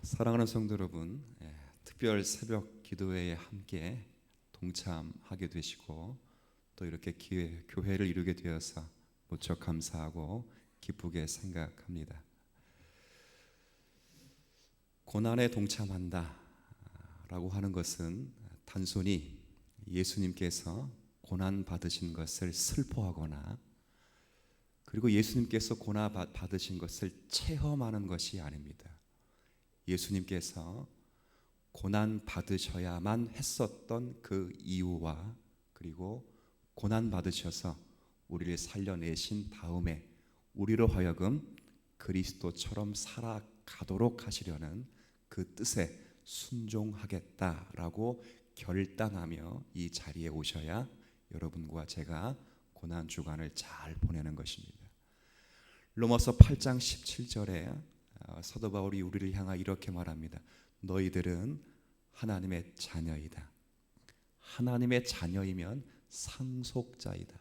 사랑하는 성도 여러분, 특별 새벽 기도회에 함께 동참하게 되시고 또 이렇게 교회를 이루게 되어서 무척 감사하고 기쁘게 생각합니다. 고난에 동참한다 라고 하는 것은 단순히 예수님께서 고난 받으신 것을 슬퍼하거나 그리고 예수님께서 고난 받으신 것을 체험하는 것이 아닙니다. 예수님께서 고난 받으셔야만 했었던 그 이유와 그리고 고난 받으셔서 우리를 살려내신 다음에 우리로 하여금 그리스도처럼 살아가도록 하시려는 그 뜻에 순종하겠다라고 결단하며 이 자리에 오셔야 여러분과 제가 고난 주간을 잘 보내는 것입니다. 로마서 8장 17절에 사도 바울이 우리를 향하 이렇게 말합니다. 너희들은 하나님의 자녀이다. 하나님의 자녀이면 상속자이다.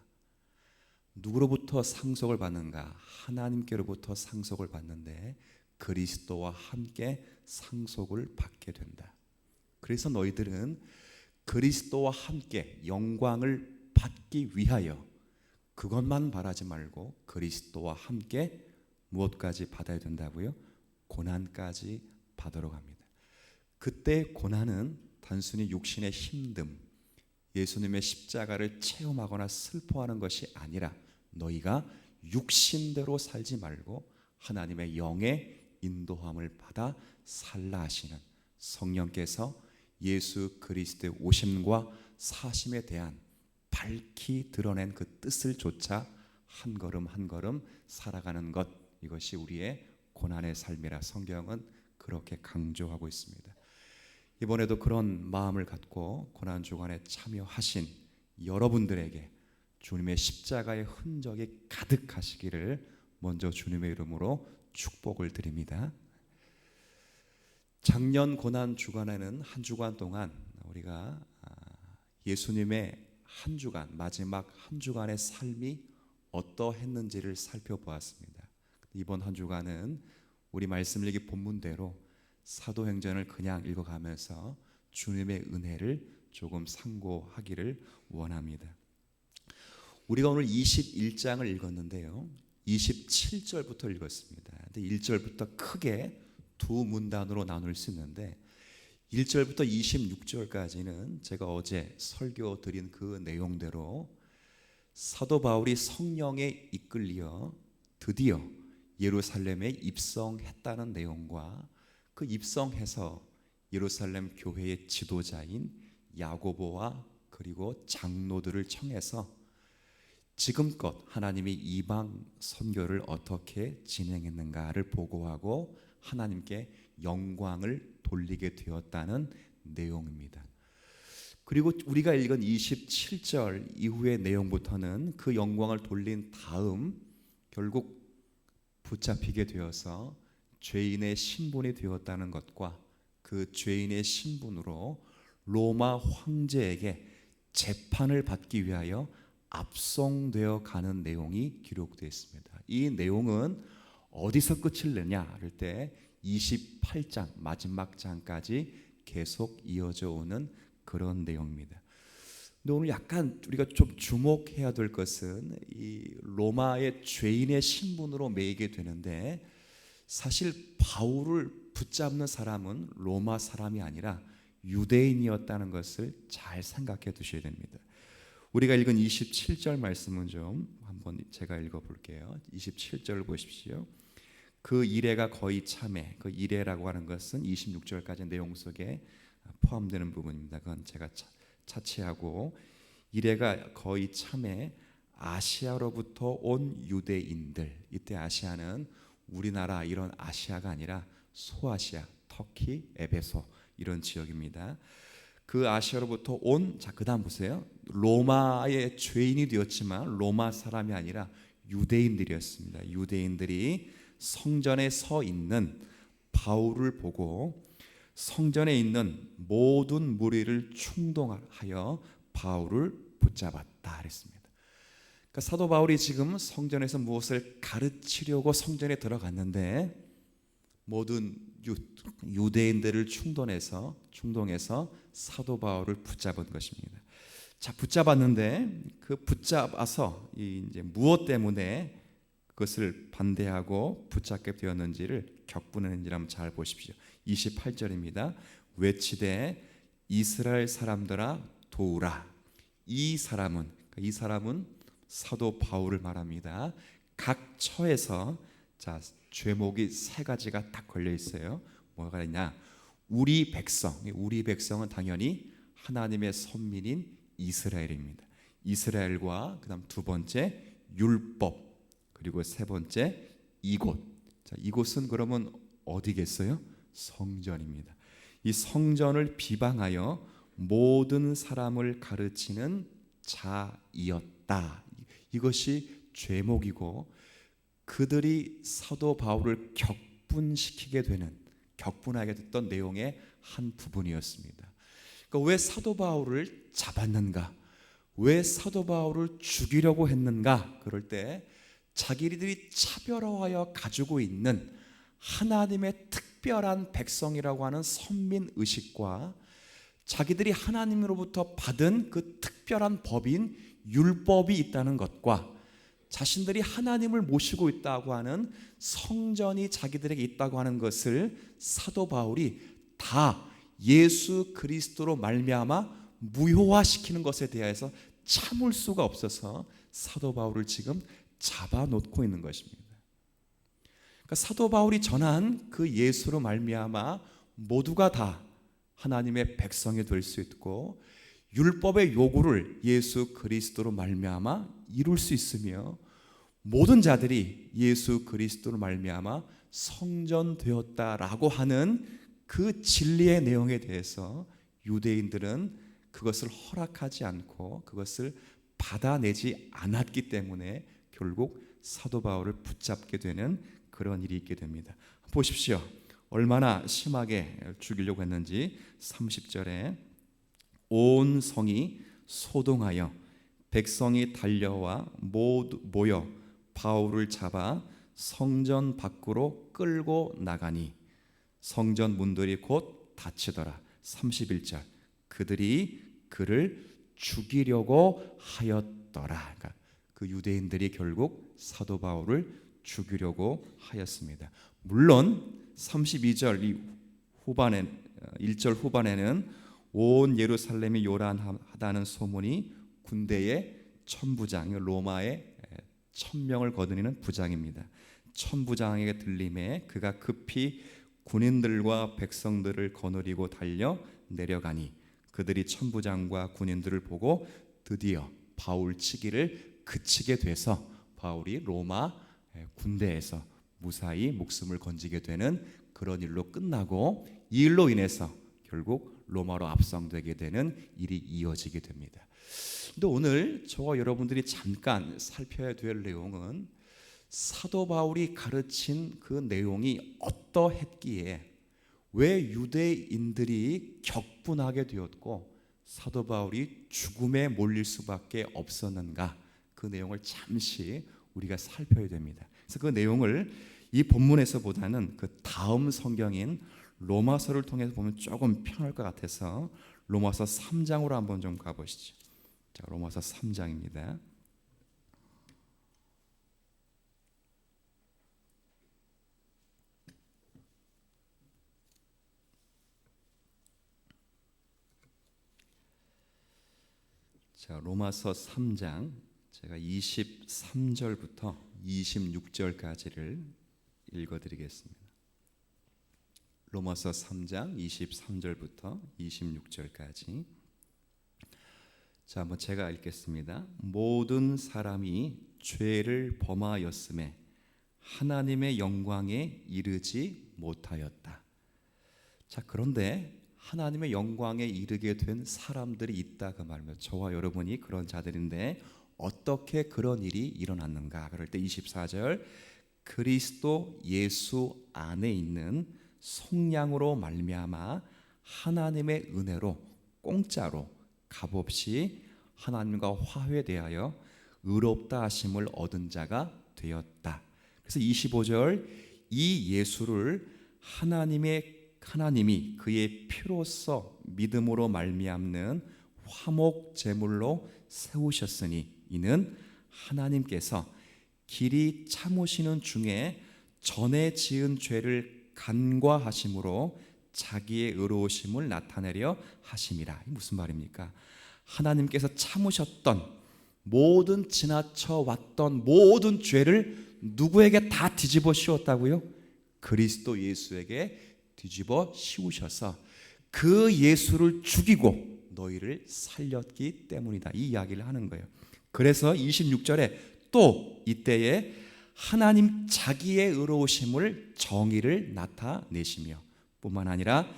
누구로부터 상속을 받는가? 하나님께로부터 상속을 받는데 그리스도와 함께 상속을 받게 된다. 그래서 너희들은 그리스도와 함께 영광을 받기 위하여 그것만 바라지 말고 그리스도와 함께 무엇까지 받아야 된다고요? 고난까지 받으러 갑니다. 그때 고난은 단순히 육신의 힘듦, 예수님의 십자가를 체험하거나 슬퍼하는 것이 아니라 너희가 육신대로 살지 말고 하나님의 영의 인도함을 받아 살라 하시는 성령께서 예수 그리스도의 오심과 사심에 대한 밝히 드러낸 그 뜻을 조차 한 걸음 한 걸음 살아가는 것, 이것이 우리의 고난의 삶이라 성경은 그렇게 강조하고 있습니다. 이번에도 그런 마음을 갖고 고난 주간에 참여하신 여러분들에게 주님의 십자가의 흔적이 가득하시기를 먼저 주님의 이름으로 축복을 드립니다. 작년 고난 주간에는 한 주간 동안 우리가 예수님의 한 주간, 마지막 한 주간의 삶이 어떠했는지를 살펴보았습니다. 이번 한 주간은 우리 말씀 읽기 본문대로 사도행전을 그냥 읽어가면서 주님의 은혜를 조금 상고하기를 원합니다. 우리가 오늘 21장을 읽었는데요, 27절부터 읽었습니다. 근데 1절부터 크게 두 문단으로 나눌 수 있는데 1절부터 26절까지는 제가 어제 설교 드린 그 내용대로 사도 바울이 성령에 이끌려 드디어 예루살렘에 입성했다는 내용과 그 입성해서 예루살렘 교회의 지도자인 야고보와 그리고 장로들을 청해서 지금껏 하나님이 이방 선교를 어떻게 진행했는가를 보고하고 하나님께 영광을 돌리게 되었다는 내용입니다. 그리고 우리가 읽은 27절 이후의 내용부터는 그 영광을 돌린 다음 결국 붙잡히게 되어서 죄인의 신분이 되었다는 것과 그 죄인의 신분으로 로마 황제에게 재판을 받기 위하여 압송되어 가는 내용이 기록되어 있습니다. 이 내용은 어디서 끝을 내냐 할 때 28장 마지막 장까지 계속 이어져 오는 그런 내용입니다. 근데 오늘 약간 우리가 좀 주목해야 될 것은 이 로마의 죄인의 신분으로 매이게 되는데 사실 바울을 붙잡는 사람은 로마 사람이 아니라 유대인이었다는 것을 잘 생각해 두셔야 됩니다. 우리가 읽은 27절 말씀은 좀 한번 제가 읽어볼게요. 27절을 보십시오. 그 이레가 거의 참에, 그 이레라고 하는 것은 26절까지 내용 속에 포함되는 부분입니다. 그건 제가 차치하고 이레가 거의 참에 아시아로부터 온 유대인들, 이때 아시아는 우리나라 이런 아시아가 아니라 소아시아, 터키, 에베소 이런 지역입니다. 그 아시아로부터 온, 자 그다음 보세요. 로마의 죄인이 되었지만 로마 사람이 아니라 유대인들이었습니다. 유대인들이 성전에 서 있는 바울을 보고 성전에 있는 모든 무리를 충동하여 바울을 붙잡았다 그랬습니다. 그러니까 사도 바울이 지금 성전에서 무엇을 가르치려고 성전에 들어갔는데 모든 유대인들을 충동해서 사도 바울을 붙잡은 것입니다. 자, 붙잡았는데 그 붙잡아서 이제 무엇 때문에 그것을 반대하고 붙잡게 되었는지를 격분했는지 한번 잘 보십시오. 28절입니다. 외치되 이스라엘 사람들아 도우라. 이 사람은 사도 바울을 말합니다. 각 처에서 자, 죄목이 세 가지가 딱 걸려 있어요. 뭐가 있냐? 우리 백성은 당연히 하나님의 선민인 이스라엘입니다. 이스라엘과 그다음 두 번째 율법, 그리고 세 번째 이곳. 자, 이곳은 그러면 어디겠어요? 성전입니다. 이 성전을 비방하여 모든 사람을 가르치는 자이었다. 이것이 죄목이고 그들이 사도 바울을 격분하게 됐던 내용의 한 부분이었습니다. 그러니까 왜 사도 바울을 잡았는가? 왜 사도 바울을 죽이려고 했는가? 그럴 때 자기들이 차별화하여 가지고 있는 하나님의 특별한 백성이라고 하는 선민 의식과 자기들이 하나님으로부터 받은 그 특별한 법인 율법이 있다는 것과 자신들이 하나님을 모시고 있다고 하는 성전이 자기들에게 있다고 하는 것을 사도 바울이 다 예수 그리스도로 말미암아 무효화시키는 것에 대해서 참을 수가 없어서 사도 바울을 지금 잡아놓고 있는 것입니다. 그러니까 사도 바울이 전한 그 예수로 말미암아 모두가 다 하나님의 백성이 될 수 있고 율법의 요구를 예수 그리스도로 말미암아 이룰 수 있으며 모든 자들이 예수 그리스도로 말미암아 성전되었다라고 하는 그 진리의 내용에 대해서 유대인들은 그것을 허락하지 않고 그것을 받아내지 않았기 때문에 결국 사도 바울을 붙잡게 되는 그런 일이 있게 됩니다. 보십시오. 얼마나 심하게 죽이려고 했는지. 30절에 온 성이 소동하여 백성이 달려와 모여 바울을 잡아 성전 밖으로 끌고 나가니 성전 문들이 곧 닫히더라. 31절 그들이 그를 죽이려고 하였더라. 그러니까 그 유대인들이 결국 사도 바울을 죽이려고 하였습니다. 물론 32절 이 후반에 1절 후반에는 온 예루살렘이 요란하다는 소문이 군대의 천부장 로마의 1000명을 거느리는 부장입니다. 천부장에게 들림에 그가 급히 군인들과 백성들을 거느리고 달려 내려가니 그들이 천부장과 군인들을 보고 드디어 바울 치기를 그치게 돼서 바울이 로마 군대에서 무사히 목숨을 건지게 되는 그런 일로 끝나고 이 일로 인해서 결국 로마로 압송되게 되는 일이 이어지게 됩니다. 근데 오늘 저와 여러분들이 잠깐 살펴야 될 내용은 사도 바울이 가르친 그 내용이 어떠했기에 왜 유대인들이 격분하게 되었고 사도 바울이 죽음에 몰릴 수밖에 없었는가, 그 내용을 잠시 우리가 살펴야 됩니다. 그래서 그 내용을 이 본문에서보다는 그 다음 성경인 로마서를 통해서 보면 조금 편할 것 같아서 로마서 3장으로 한번 좀 가보시죠. 자, 로마서 3장입니다. 자, 로마서 3장 제가 23절부터 26절까지를 읽어드리겠습니다. 로마서 3장 23절부터 26절까지. 자, 한번 제가 읽겠습니다. 모든 사람이 죄를 범하였음에 하나님의 영광에 이르지 못하였다. 자, 그런데 하나님의 영광에 이르게 된 사람들이 있다 그 말입니다. 저와 여러분이 그런 자들인데 어떻게 그런 일이 일어났는가? 그럴 때 24절 그리스도 예수 안에 있는 속량으로 말미암아 하나님의 은혜로 공짜로 값없이 하나님과 화해되하여 의롭다 하심을 얻은 자가 되었다. 그래서 25절 이 예수를 하나님이 그의 피로써 믿음으로 말미암는 화목 제물로 세우셨으니 이는 하나님께서 길이 참으시는 중에 전에 지은 죄를 간과하심으로 자기의 의로우심을 나타내려 하심이라. 무슨 말입니까? 하나님께서 참으셨던 모든 지나쳐 왔던 모든 죄를 누구에게 다 뒤집어 씌웠다고요? 그리스도 예수에게 뒤집어 씌우셔서 그 예수를 죽이고 너희를 살렸기 때문이다. 이 이야기를 하는 거예요. 그래서 26절에 또 이때에 하나님 자기의 의로우심을 정의를 나타내시며 뿐만 아니라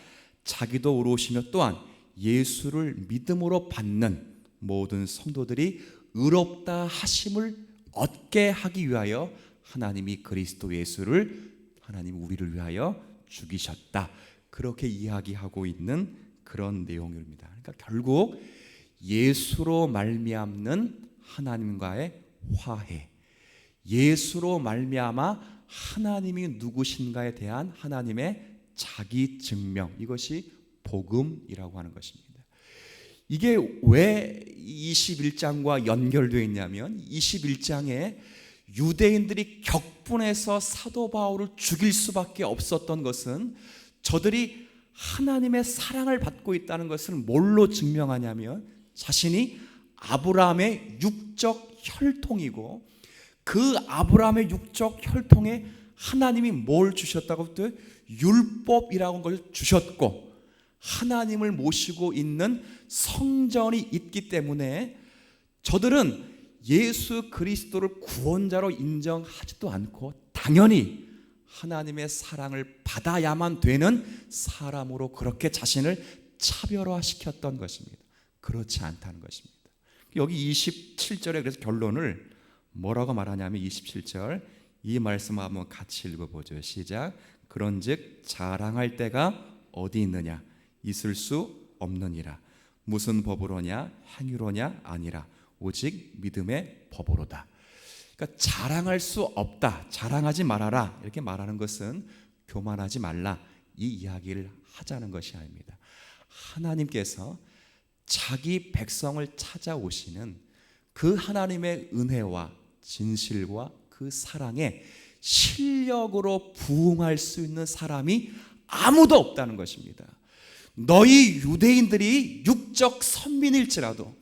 자기도 의로우시며 또한 예수를 믿음으로 받는 모든 성도들이 의롭다 하심을 얻게 하기 위하여 하나님이 그리스도 예수를 하나님 우리를 위하여 죽이셨다. 그렇게 이야기하고 있는 그런 내용입니다. 그러니까 결국 예수로 말미암는 하나님과의 화해, 예수로 말미암아 하나님이 누구신가에 대한 하나님의 자기 증명, 이것이 복음이라고 하는 것입니다. 이게 왜 21장과 연결되어 있냐면 21장에 유대인들이 격분해서 사도 바울을 죽일 수밖에 없었던 것은 저들이 하나님의 사랑을 받고 있다는 것을 뭘로 증명하냐면 자신이 아브라함의 육적 혈통이고 그 아브라함의 육적 혈통에 하나님이 뭘 주셨다고? 또 율법이라는 걸 주셨고 하나님을 모시고 있는 성전이 있기 때문에 저들은 예수 그리스도를 구원자로 인정하지도 않고 당연히 하나님의 사랑을 받아야만 되는 사람으로 그렇게 자신을 차별화시켰던 것입니다. 그렇지 않다는 것입니다. 여기 27절에 그래서 결론을 뭐라고 말하냐면 27절 이 말씀 한번 같이 읽어보죠. 시작. 그런즉 자랑할 때가 어디 있느냐? 있을 수 없느니라. 무슨 법으로냐? 행위로냐? 아니라 오직 믿음의 법으로다. 그러니까 자랑할 수 없다, 자랑하지 말아라 이렇게 말하는 것은 교만하지 말라 이 이야기를 하자는 것이 아닙니다. 하나님께서 자기 백성을 찾아오시는 그 하나님의 은혜와 진실과 그 사랑에 실력으로 부응할 수 있는 사람이 아무도 없다는 것입니다. 너희 유대인들이 육적 선민일지라도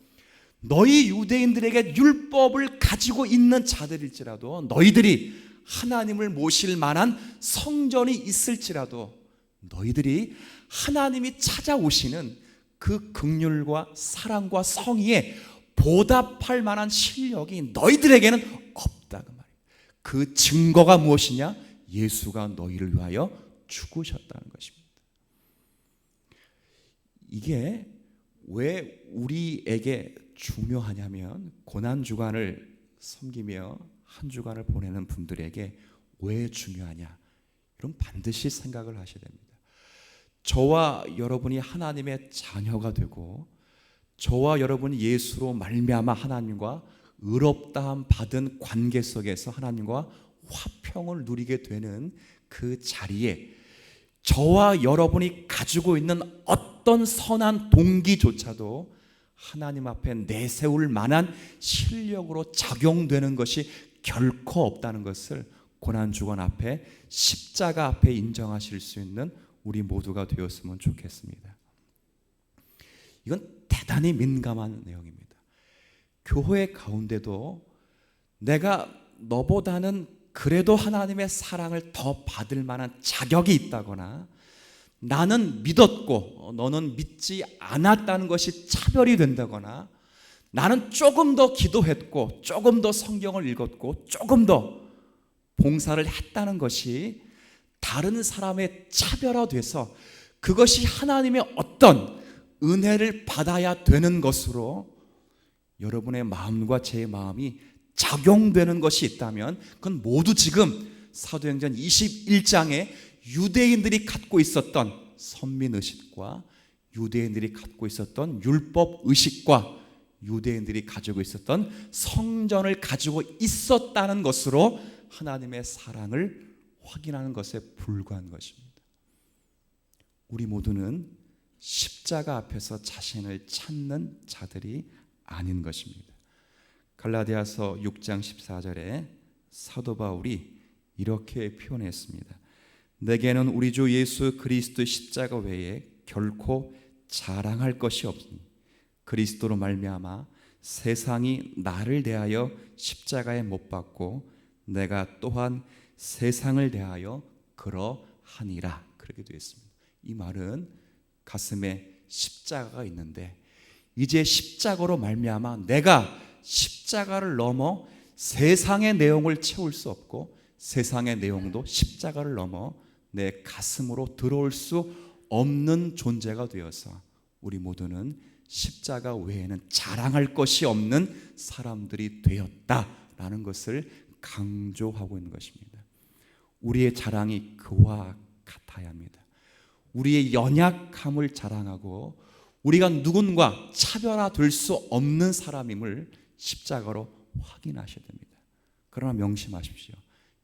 너희 유대인들에게 율법을 가지고 있는 자들일지라도 너희들이 하나님을 모실 만한 성전이 있을지라도 너희들이 하나님이 찾아오시는 그 긍휼과 사랑과 성의에 보답할 만한 실력이 너희들에게는 없다 그 말이에요. 그 증거가 무엇이냐? 예수가 너희를 위하여 죽으셨다는 것입니다. 이게 왜 우리에게 중요하냐면 고난주간을 섬기며 한 주간을 보내는 분들에게 왜 중요하냐? 여러분 반드시 생각을 하셔야 됩니다. 저와 여러분이 하나님의 자녀가 되고 저와 여러분이 예수로 말미암아 하나님과 의롭다함 받은 관계 속에서 하나님과 화평을 누리게 되는 그 자리에 저와 여러분이 가지고 있는 어떤 선한 동기조차도 하나님 앞에 내세울 만한 실력으로 작용되는 것이 결코 없다는 것을 고난주간 앞에 십자가 앞에 인정하실 수 있는 우리 모두가 되었으면 좋겠습니다. 이건 대단히 민감한 내용입니다. 교회 가운데도 내가 너보다는 그래도 하나님의 사랑을 더 받을 만한 자격이 있다거나 나는 믿었고 너는 믿지 않았다는 것이 차별이 된다거나 나는 조금 더 기도했고 조금 더 성경을 읽었고 조금 더 봉사를 했다는 것이 다른 사람의 차별화돼서 그것이 하나님의 어떤 은혜를 받아야 되는 것으로 여러분의 마음과 제 마음이 작용되는 것이 있다면 그건 모두 지금 사도행전 21장에 유대인들이 갖고 있었던 선민의식과 유대인들이 갖고 있었던 율법의식과 유대인들이 가지고 있었던 성전을 가지고 있었다는 것으로 하나님의 사랑을 확인하는 것에 불과한 것입니다. 우리 모두는 십자가 앞에서 자신을 찾는 자들이 아닌 것입니다. 갈라디아서 6장 14절에 사도 바울이 이렇게 표현했습니다. 내게는 우리 주 예수 그리스도의 십자가 외에 결코 자랑할 것이 없으니 그리스도로 말미암아 세상이 나를 대하여 십자가에 못 박고 내가 또한 세상을 대하여 그러하니라. 그렇게 되어 있습니다. 이 말은 가슴에 십자가가 있는데 이제 십자가로 말미암아 내가 십자가를 넘어 세상의 내용을 채울 수 없고 세상의 내용도 십자가를 넘어 내 가슴으로 들어올 수 없는 존재가 되어서 우리 모두는 십자가 외에는 자랑할 것이 없는 사람들이 되었다라는 것을 강조하고 있는 것입니다. 우리의 자랑이 그와 같아야 합니다. 우리의 연약함을 자랑하고 우리가 누군가 차별화될 수 없는 사람임을 십자가로 확인하셔야 됩니다. 그러나 명심하십시오.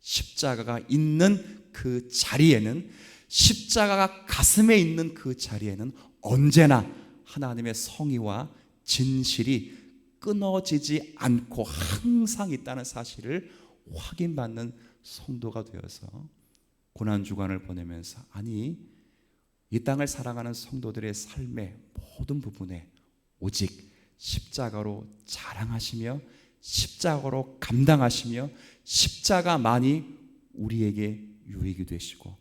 십자가가 있는 그 자리에는, 십자가가 가슴에 있는 그 자리에는 언제나 하나님의 성의와 진실이 끊어지지 않고 항상 있다는 사실을 확인받는 성도가 되어서 고난주간을 보내면서 아니 이 땅을 살아가는 성도들의 삶의 모든 부분에 오직 십자가로 자랑하시며 십자가로 감당하시며 십자가만이 우리에게 유익이 되시고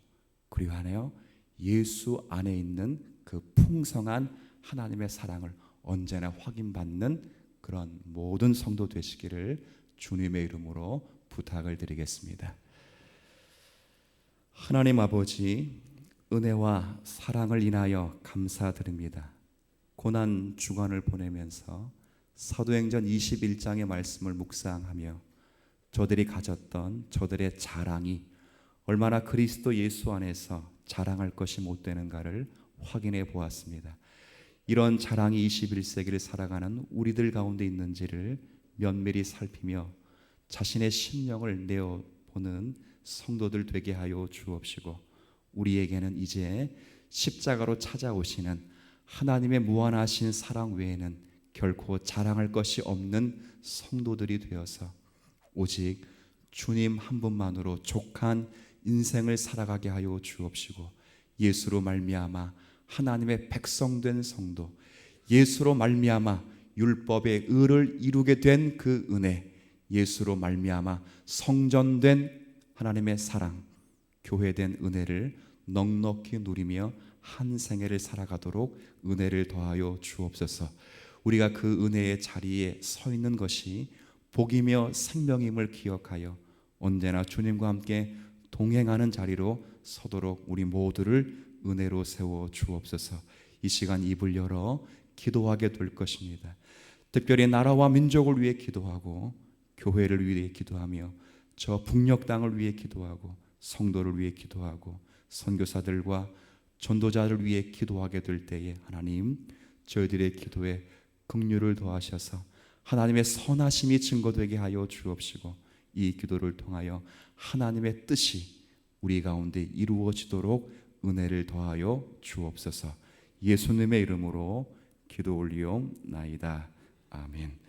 그리고 하나요 예수 안에 있는 그 풍성한 하나님의 사랑을 언제나 확인받는 그런 모든 성도 되시기를 주님의 이름으로 부탁을 드리겠습니다. 하나님 아버지, 은혜와 사랑을 인하여 감사드립니다. 고난 주간을 보내면서 사도행전 21장의 말씀을 묵상하며 저들이 가졌던 저들의 자랑이 얼마나 그리스도 예수 안에서 자랑할 것이 못 되는가를 확인해 보았습니다. 이런 자랑이 21세기를 살아가는 우리들 가운데 있는지를 면밀히 살피며 자신의 심령을 내어보는 성도들 되게 하여 주옵시고 우리에게는 이제 십자가로 찾아오시는 하나님의 무한하신 사랑 외에는 결코 자랑할 것이 없는 성도들이 되어서 오직 주님 한 분만으로 족한 인생을 살아가게 하여 주옵시고 예수로 말미암아 하나님의 백성된 성도, 예수로 말미암아 율법의 의를 이루게 된 그 은혜, 예수로 말미암아 성전된 하나님의 사랑, 교회된 은혜를 넉넉히 누리며 한 생애를 살아가도록 은혜를 더하여 주옵소서. 우리가 그 은혜의 자리에 서 있는 것이 복이며 생명임을 기억하여 언제나 주님과 함께 동행하는 자리로 서도록 우리 모두를 은혜로 세워 주옵소서. 이 시간 입을 열어 기도하게 될 것입니다. 특별히 나라와 민족을 위해 기도하고 교회를 위해 기도하며 저 북녘 땅을 위해 기도하고 성도를 위해 기도하고 선교사들과 전도자를 위해 기도하게 될 때에 하나님 저희들의 기도에 긍휼을 더하셔서 하나님의 선하심이 증거되게 하여 주옵시고 이 기도를 통하여 하나님의 뜻이 우리 가운데 이루어지도록 은혜를 더하여 주옵소서. 예수님의 이름으로 기도 올리옵나이다. 아멘.